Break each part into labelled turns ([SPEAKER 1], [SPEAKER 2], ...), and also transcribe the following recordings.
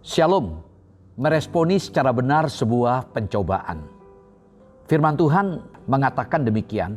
[SPEAKER 1] Shalom, meresponi secara benar sebuah pencobaan. Firman Tuhan mengatakan demikian,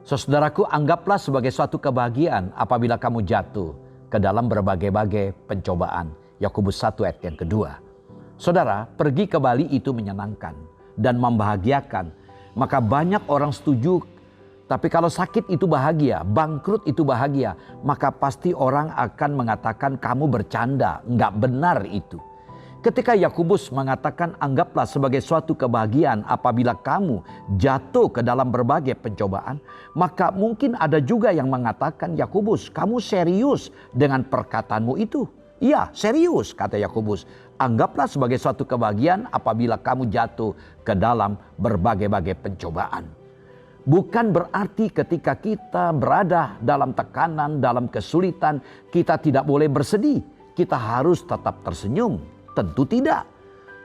[SPEAKER 1] saudaraku, anggaplah sebagai suatu kebahagiaan apabila kamu jatuh ke dalam berbagai-bagai pencobaan. Yakobus 1 ayat yang kedua. Saudara, pergi ke Bali itu menyenangkan dan membahagiakan. Maka banyak orang setuju, tapi kalau sakit itu bahagia, bangkrut itu bahagia, maka pasti orang akan mengatakan kamu bercanda, nggak benar itu. Ketika Yakobus mengatakan anggaplah sebagai suatu kebahagiaan apabila kamu jatuh ke dalam berbagai pencobaan, maka mungkin ada juga yang mengatakan, Yakobus, kamu serius dengan perkataanmu itu? Iya, serius, kata Yakobus. Anggaplah sebagai suatu kebahagiaan apabila kamu jatuh ke dalam berbagai-bagai pencobaan. Bukan berarti ketika kita berada dalam tekanan, dalam kesulitan, kita tidak boleh bersedih. Kita harus tetap tersenyum. Tentu tidak.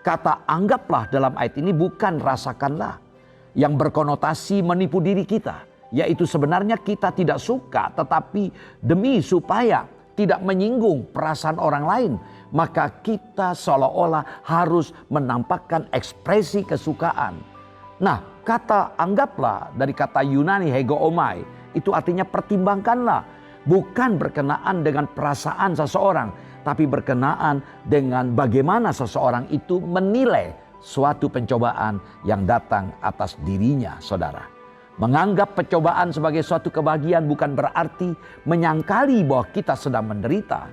[SPEAKER 1] Kata anggaplah dalam ayat ini bukan rasakanlah yang berkonotasi menipu diri kita. Yaitu sebenarnya kita tidak suka, tetapi demi supaya tidak menyinggung perasaan orang lain, maka kita seolah-olah harus menampakkan ekspresi kesukaan. Nah, kata anggaplah dari kata Yunani hegoomai itu artinya pertimbangkanlah. Bukan berkenaan dengan perasaan seseorang, tapi berkenaan dengan bagaimana seseorang itu menilai suatu pencobaan yang datang atas dirinya, saudara. Menganggap pencobaan sebagai suatu kebahagiaan bukan berarti menyangkali bahwa kita sedang menderita.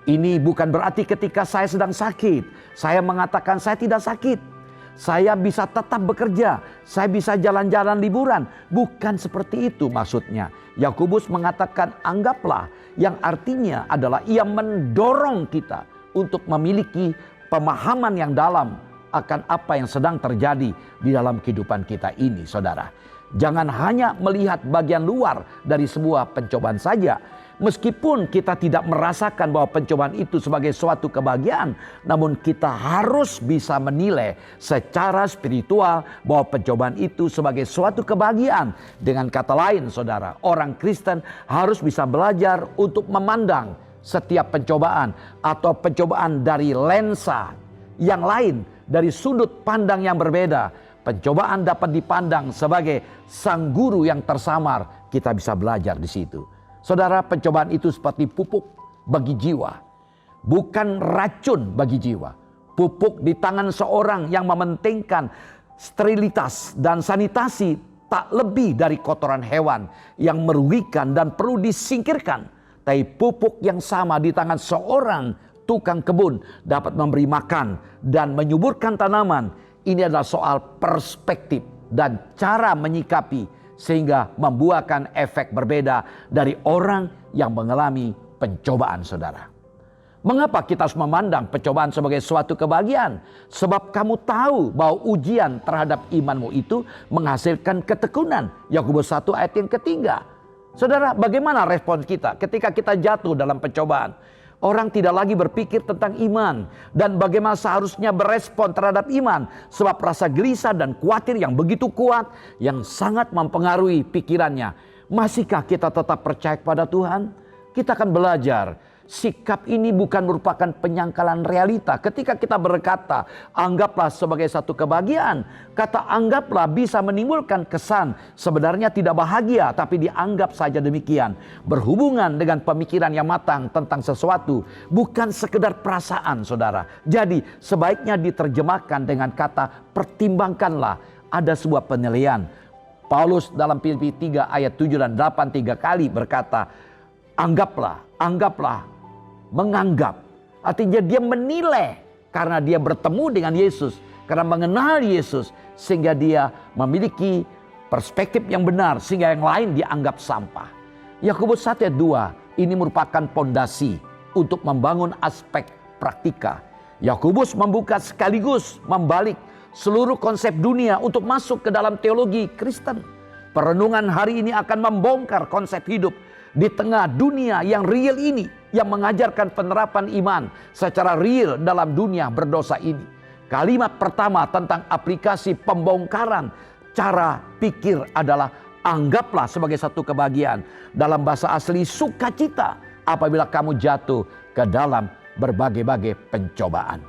[SPEAKER 1] Ini bukan berarti ketika saya sedang sakit, saya mengatakan saya tidak sakit. Saya bisa tetap bekerja, saya bisa jalan-jalan liburan. Bukan seperti itu maksudnya. Yakobus mengatakan anggaplah, yang artinya adalah ia mendorong kita untuk memiliki pemahaman yang dalam akan apa yang sedang terjadi di dalam kehidupan kita ini, saudara. Jangan hanya melihat bagian luar dari sebuah pencobaan saja. Meskipun kita tidak merasakan bahwa pencobaan itu sebagai suatu kebahagiaan, namun kita harus bisa menilai secara spiritual bahwa pencobaan itu sebagai suatu kebahagiaan. Dengan kata lain, saudara, orang Kristen harus bisa belajar untuk memandang setiap pencobaan atau pencobaan dari lensa yang lain, dari sudut pandang yang berbeda. Pencobaan dapat dipandang sebagai sang guru yang tersamar. Kita bisa belajar di situ. Saudara, pencobaan itu seperti pupuk bagi jiwa. Bukan racun bagi jiwa. Pupuk di tangan seorang yang mementingkan sterilitas dan sanitasi tak lebih dari kotoran hewan yang merugikan dan perlu disingkirkan. Tapi pupuk yang sama di tangan seorang tukang kebun dapat memberi makan dan menyuburkan tanaman. Ini adalah soal perspektif dan cara menyikapi, sehingga membuahkan efek berbeda dari orang yang mengalami pencobaan, saudara. Mengapa kita harus memandang pencobaan sebagai suatu kebahagiaan? Sebab kamu tahu bahwa ujian terhadap imanmu itu menghasilkan ketekunan. Yakobus 1 ayat yang ketiga. Saudara, bagaimana respon kita ketika kita jatuh dalam pencobaan? Orang tidak lagi berpikir tentang iman dan bagaimana seharusnya berespon terhadap iman. Sebab rasa gelisah dan khawatir yang begitu kuat yang sangat mempengaruhi pikirannya. Masihkah kita tetap percaya kepada Tuhan? Kita akan belajar. Sikap ini bukan merupakan penyangkalan realita. Ketika kita berkata, anggaplah sebagai satu kebahagiaan. Kata anggaplah bisa menimbulkan kesan sebenarnya tidak bahagia, tapi dianggap saja demikian. Berhubungan dengan pemikiran yang matang tentang sesuatu. Bukan sekedar perasaan, saudara. Jadi sebaiknya diterjemahkan dengan kata pertimbangkanlah. Ada sebuah penilaian. Paulus dalam Filipi 3 ayat 7 dan 8 3 kali berkata, anggaplah, menganggap. Artinya dia menilai karena dia bertemu dengan Yesus, karena mengenal Yesus, sehingga dia memiliki perspektif yang benar, sehingga yang lain dianggap sampah. Yakobus 1 ayat 2 ini merupakan pondasi untuk membangun aspek praktika. Yakobus membuka sekaligus membalik seluruh konsep dunia untuk masuk ke dalam teologi Kristen. Perenungan hari ini akan membongkar konsep hidup di tengah dunia yang real ini, yang mengajarkan penerapan iman secara real dalam dunia berdosa ini. Kalimat pertama tentang aplikasi pembongkaran cara pikir adalah anggaplah sebagai satu kebahagiaan. Dalam bahasa asli sukacita apabila kamu jatuh ke dalam berbagai-bagai pencobaan.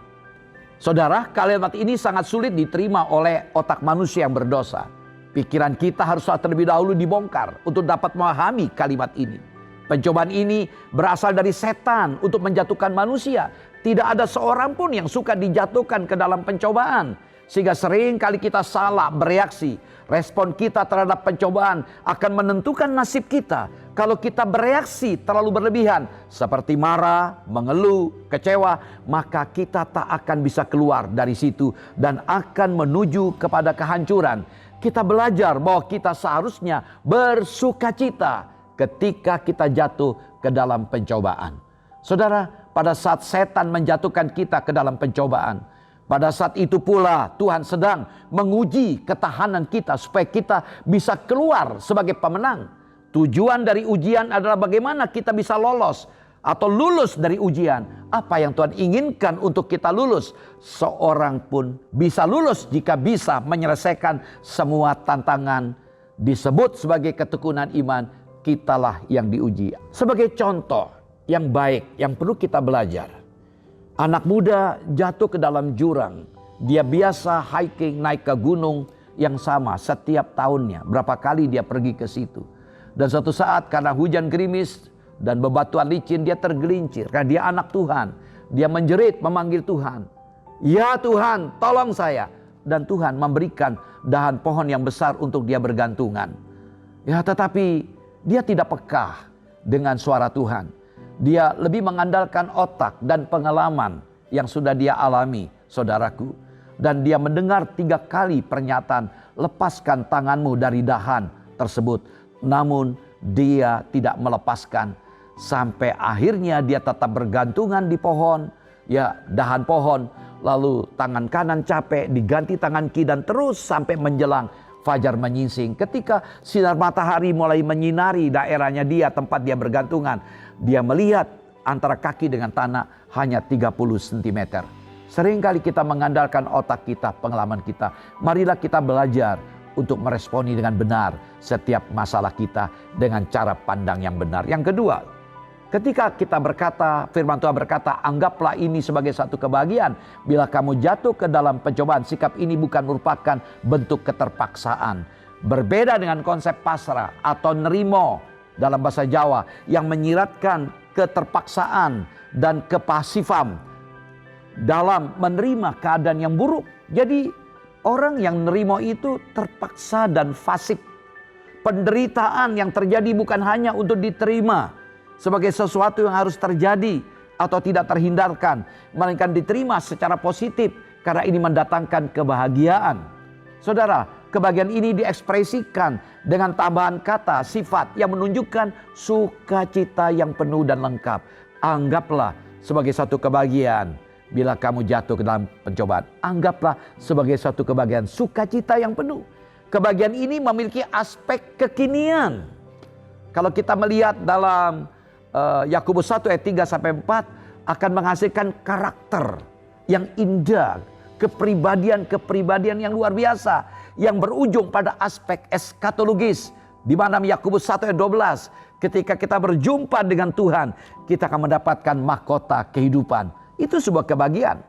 [SPEAKER 1] Saudara, kalimat ini sangat sulit diterima oleh otak manusia yang berdosa. Pikiran kita haruslah terlebih dahulu dibongkar untuk dapat memahami kalimat ini. Pencobaan ini berasal dari setan untuk menjatuhkan manusia. Tidak ada seorang pun yang suka dijatuhkan ke dalam pencobaan. Sehingga sering kali kita salah bereaksi. Respon kita terhadap pencobaan akan menentukan nasib kita. Kalau kita bereaksi terlalu berlebihan, seperti marah, mengeluh, kecewa, maka kita tak akan bisa keluar dari situ dan akan menuju kepada kehancuran. Kita belajar bahwa kita seharusnya bersukacita ketika kita jatuh ke dalam pencobaan. Saudara, pada saat setan menjatuhkan kita ke dalam pencobaan, pada saat itu pula Tuhan sedang menguji ketahanan kita supaya kita bisa keluar sebagai pemenang. Tujuan dari ujian adalah bagaimana kita bisa lolos atau lulus dari ujian. Apa yang Tuhan inginkan untuk kita lulus? Seorang pun bisa lulus jika bisa menyelesaikan semua tantangan. Disebut sebagai ketekunan iman, kitalah yang diuji. Sebagai contoh yang baik yang perlu kita belajar. Anak muda jatuh ke dalam jurang. Dia biasa hiking naik ke gunung yang sama setiap tahunnya. Berapa kali dia pergi ke situ. Dan suatu saat karena hujan gerimis dan bebatuan licin dia tergelincir. Karena dia anak Tuhan. Dia menjerit memanggil Tuhan. Ya Tuhan, tolong saya. Dan Tuhan memberikan dahan pohon yang besar untuk dia bergantungan. Ya, tetapi dia tidak peka dengan suara Tuhan. Dia lebih mengandalkan otak dan pengalaman yang sudah dia alami, saudaraku. Dan dia mendengar 3 kali pernyataan, lepaskan tanganmu dari dahan tersebut. Namun dia tidak melepaskan. Sampai akhirnya dia tetap bergantungan di pohon, ya dahan pohon. Lalu tangan kanan capek, diganti tangan kiri dan terus sampai menjelang fajar menyingsing. Ketika sinar matahari mulai menyinari daerahnya dia, tempat dia bergantungan, dia melihat antara kaki dengan tanah hanya 30 cm. Seringkali kita mengandalkan otak kita, pengalaman kita. Marilah kita belajar untuk meresponi dengan benar setiap masalah kita dengan cara pandang yang benar. Yang kedua, ketika kita berkata, firman Tuhan berkata, anggaplah ini sebagai satu kebahagiaan. Bila kamu jatuh ke dalam pencobaan, sikap ini bukan merupakan bentuk keterpaksaan. Berbeda dengan konsep pasrah atau nerimo dalam bahasa Jawa yang menyiratkan keterpaksaan dan kepasifan dalam menerima keadaan yang buruk. Jadi orang yang nerimo itu terpaksa dan fasik. Penderitaan yang terjadi bukan hanya untuk diterima sebagai sesuatu yang harus terjadi atau tidak terhindarkan, melainkan diterima secara positif karena ini mendatangkan kebahagiaan. Saudara, kebahagiaan ini diekspresikan dengan tambahan kata sifat yang menunjukkan sukacita yang penuh dan lengkap. Anggaplah sebagai satu kebahagiaan bila kamu jatuh ke dalam pencobaan. Anggaplah sebagai satu kebahagiaan, sukacita yang penuh. Kebahagiaan ini memiliki aspek kekinian. Kalau kita melihat dalam Yakobus 1 ayat 3-4 akan menghasilkan karakter yang indah, kepribadian yang luar biasa yang berujung pada aspek eskatologis, di mana Yakobus 1 ayat 12, ketika kita berjumpa dengan Tuhan, kita akan mendapatkan mahkota kehidupan. Itu sebuah kebahagiaan.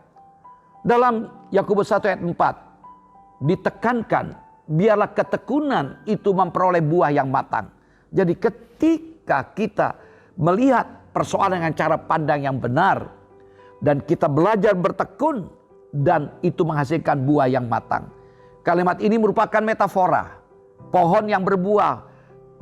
[SPEAKER 1] Dalam Yakobus 1 ayat 4 ditekankan, biarlah ketekunan itu memperoleh buah yang matang. Jadi ketika kita melihat persoalan dengan cara pandang yang benar dan kita belajar bertekun, dan itu menghasilkan buah yang matang. Kalimat ini merupakan metafora. Pohon yang berbuah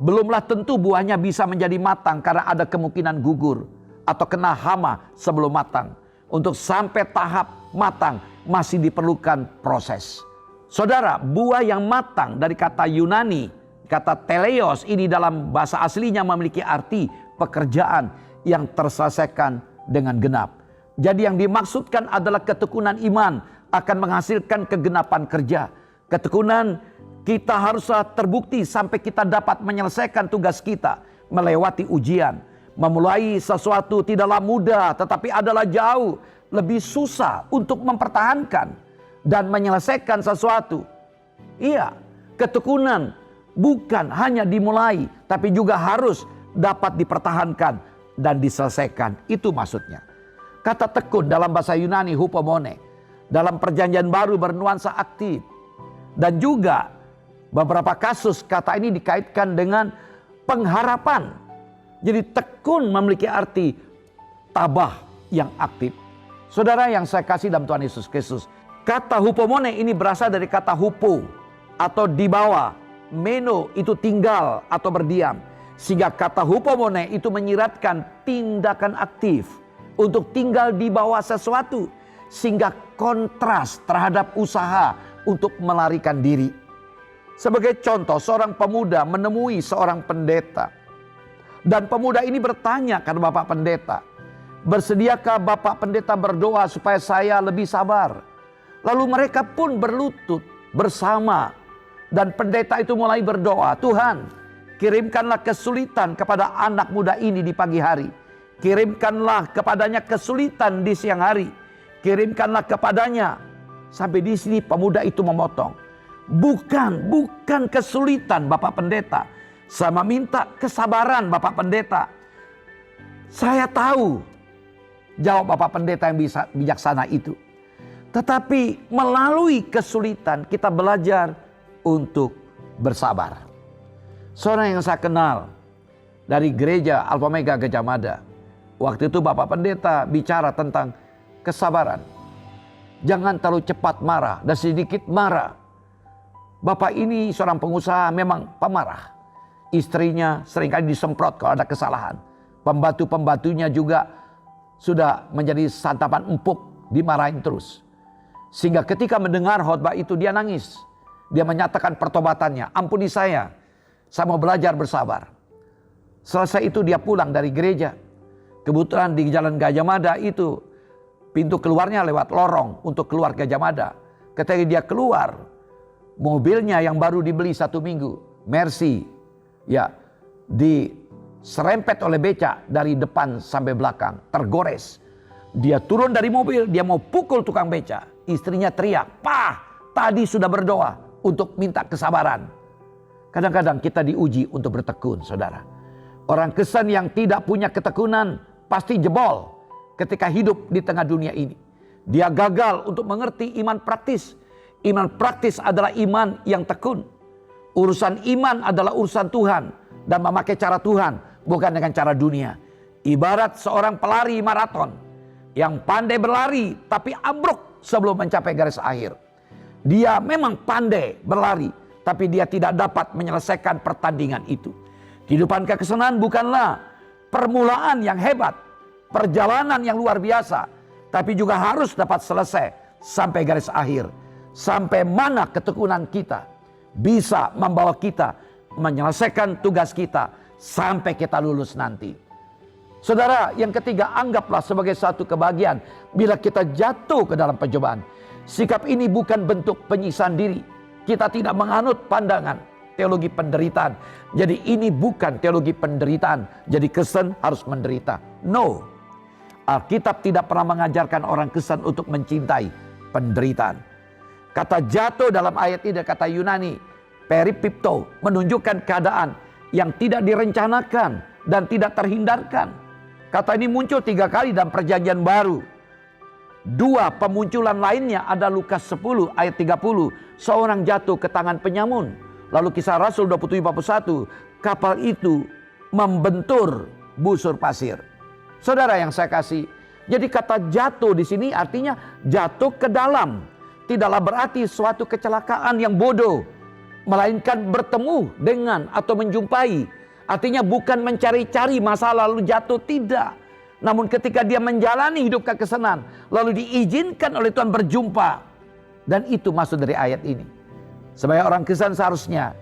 [SPEAKER 1] belumlah tentu buahnya bisa menjadi matang karena ada kemungkinan gugur atau kena hama sebelum matang. Untuk sampai tahap matang masih diperlukan proses. Saudara, buah yang matang dari kata Yunani, kata teleos ini dalam bahasa aslinya memiliki arti pekerjaan yang terselesaikan dengan genap. Jadi yang dimaksudkan adalah ketekunan iman akan menghasilkan kegenapan kerja. Ketekunan kita haruslah terbukti sampai kita dapat menyelesaikan tugas kita, melewati ujian. Memulai sesuatu tidaklah mudah, tetapi adalah jauh lebih susah untuk mempertahankan dan menyelesaikan sesuatu. Iya, ketekunan bukan hanya dimulai, tapi juga harus dapat dipertahankan dan diselesaikan. Itu maksudnya. Kata tekun dalam bahasa Yunani hupomone dalam perjanjian baru bernuansa aktif. Dan juga beberapa kasus kata ini dikaitkan dengan pengharapan. Jadi tekun memiliki arti tabah yang aktif. Saudara yang saya kasih dalam Tuhan Yesus Kristus, kata hupomone ini berasal dari kata hupo atau di bawah, meno itu tinggal atau berdiam. Sehingga kata hupomone itu menyiratkan tindakan aktif untuk tinggal di bawah sesuatu. Sehingga kontras terhadap usaha untuk melarikan diri. Sebagai contoh, seorang pemuda menemui seorang pendeta. Dan pemuda ini bertanya kepada Bapak Pendeta, "Bersediakah Bapak Pendeta berdoa supaya saya lebih sabar?" Lalu mereka pun berlutut bersama. Dan pendeta itu mulai berdoa, "Tuhan, kirimkanlah kesulitan kepada anak muda ini di pagi hari. Kirimkanlah kepadanya kesulitan di siang hari. Kirimkanlah kepadanya." Sampai di sini pemuda itu memotong. Bukan kesulitan Bapak Pendeta. Saya meminta kesabaran Bapak Pendeta. Saya tahu jawab Bapak Pendeta yang bijaksana itu. Tetapi melalui kesulitan kita belajar untuk bersabar. Seorang yang saya kenal dari gereja Alpha Omega Gajah Mada. Waktu itu Bapak Pendeta bicara tentang kesabaran. Jangan terlalu cepat marah dan sedikit marah. Bapak ini seorang pengusaha memang pemarah. Istrinya seringkali disemprot kalau ada kesalahan. Pembantu-pembantunya juga sudah menjadi santapan empuk, dimarahin terus. Sehingga ketika mendengar khotbah itu dia nangis. Dia menyatakan pertobatannya, "Ampuni saya mau belajar bersabar." Selesai itu dia pulang dari gereja. Kebetulan di Jalan Gajah Mada itu pintu keluarnya lewat lorong untuk keluar Gajah Mada. Ketika dia keluar, mobilnya yang baru dibeli 1 minggu, Mercy, ya, diserempet oleh becak dari depan sampai belakang, tergores. Dia turun dari mobil, dia mau pukul tukang becak. Istrinya teriak, "Pak, tadi sudah berdoa untuk minta kesabaran." Kadang-kadang kita diuji untuk bertekun, saudara. Orang Kristen yang tidak punya ketekunan pasti jebol ketika hidup di tengah dunia ini. Dia gagal untuk mengerti iman praktis. Iman praktis adalah iman yang tekun. Urusan iman adalah urusan Tuhan dan memakai cara Tuhan, bukan dengan cara dunia. Ibarat seorang pelari maraton yang pandai berlari tapi ambruk sebelum mencapai garis akhir. Dia memang pandai berlari, tapi dia tidak dapat menyelesaikan pertandingan itu. Kehidupan kekristenan bukanlah permulaan yang hebat, perjalanan yang luar biasa, tapi juga harus dapat selesai sampai garis akhir. Sampai mana ketekunan kita bisa membawa kita menyelesaikan tugas kita sampai kita lulus nanti. Saudara, yang ketiga, anggaplah sebagai satu kebahagiaan bila kita jatuh ke dalam pencobaan. Sikap ini bukan bentuk penyiksaan diri. Kita tidak menganut pandangan teologi penderitaan. Jadi ini bukan teologi penderitaan. Jadi Kristen harus menderita. No. Alkitab tidak pernah mengajarkan orang Kristen untuk mencintai penderitaan. Kata jatuh dalam ayat ini, kata Yunani peripipto, menunjukkan keadaan yang tidak direncanakan dan tidak terhindarkan. Kata ini muncul 3 kali dalam perjanjian baru. 2 pemunculan lainnya ada Lukas 10 ayat 30. Seorang jatuh ke tangan penyamun. Lalu Kisah Rasul 27:41. Kapal itu membentur busur pasir. Saudara yang saya kasih. Jadi kata jatuh di sini artinya jatuh ke dalam. Tidaklah berarti suatu kecelakaan yang bodoh. Melainkan bertemu dengan atau menjumpai. Artinya bukan mencari-cari masa lalu jatuh, tidak. Namun ketika dia menjalani hidup kekristenan, lalu diizinkan oleh Tuhan berjumpa. Dan itu maksud dari ayat ini. Sebagai orang Kristen seharusnya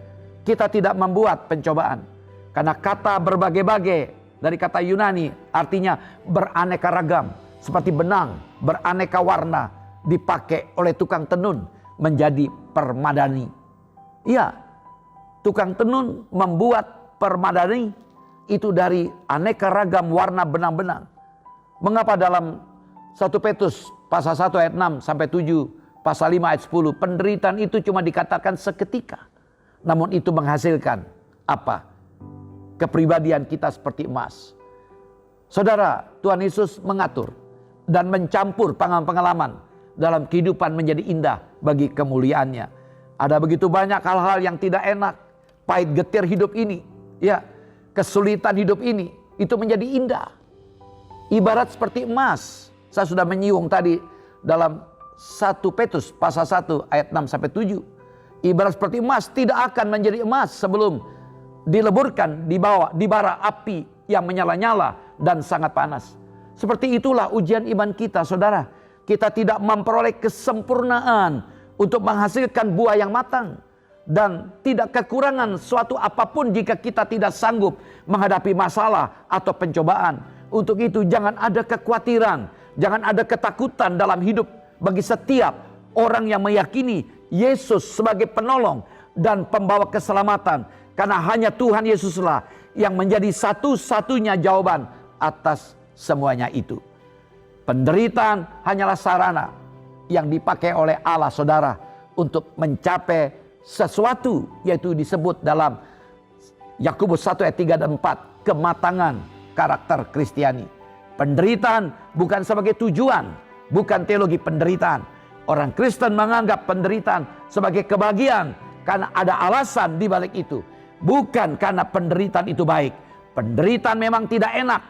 [SPEAKER 1] kita tidak membuat pencobaan. Karena kata berbagai-bagai dari kata Yunani artinya beraneka ragam. Seperti benang beraneka warna dipakai oleh tukang tenun menjadi permadani. Iya, tukang tenun membuat permadani itu dari aneka ragam warna benang-benang. Mengapa dalam 1 Petrus pasal 1 ayat 6 sampai 7, pasal 5 ayat 10, penderitaan itu cuma dikatakan seketika. Namun itu menghasilkan apa? Kepribadian kita seperti emas. Saudara, Tuhan Yesus mengatur dan mencampur pengalaman-pengalaman dalam kehidupan menjadi indah bagi kemuliaannya. Ada begitu banyak hal-hal yang tidak enak, pahit getir hidup ini, ya, kesulitan hidup ini, itu menjadi indah. Ibarat seperti emas. Saya sudah menyinggung tadi dalam 1 Petrus pasal 1 ayat 6-7. Ibarat seperti emas, tidak akan menjadi emas sebelum dileburkan di bara api yang menyala-nyala dan sangat panas. Seperti itulah ujian iman kita, saudara. Kita tidak memperoleh kesempurnaan untuk menghasilkan buah yang matang. Dan tidak kekurangan suatu apapun jika kita tidak sanggup menghadapi masalah atau pencobaan. Untuk itu jangan ada kekhawatiran, jangan ada ketakutan dalam hidup bagi setiap orang yang meyakini Yesus sebagai penolong dan pembawa keselamatan. Karena hanya Tuhan Yesuslah yang menjadi satu-satunya jawaban atas semuanya itu. Penderitaan hanyalah sarana yang dipakai oleh Allah, saudara, untuk mencapai sesuatu, yaitu disebut dalam Yakobus 1 ayat 3 dan 4, kematangan karakter Kristiani. Penderitaan bukan sebagai tujuan, bukan teologi penderitaan. Orang Kristen menganggap penderitaan sebagai kebahagiaan karena ada alasan di balik itu. Bukan karena penderitaan itu baik. Penderitaan memang tidak enak,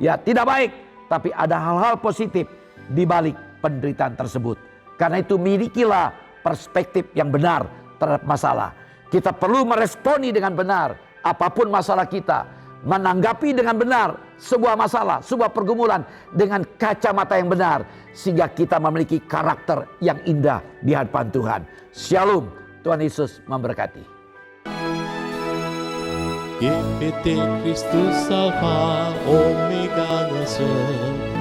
[SPEAKER 1] ya tidak baik, tapi ada hal-hal positif di balik penderitaan tersebut. Karena itu milikilah perspektif yang benar terhadap masalah. Kita perlu meresponi dengan benar apapun masalah kita. Menanggapi dengan benar sebuah masalah, sebuah pergumulan dengan kacamata yang benar. Sehingga kita memiliki karakter yang indah di hadapan Tuhan. Shalom, Tuhan Yesus memberkati.
[SPEAKER 2] GPT Kristus Alfa Omega Nason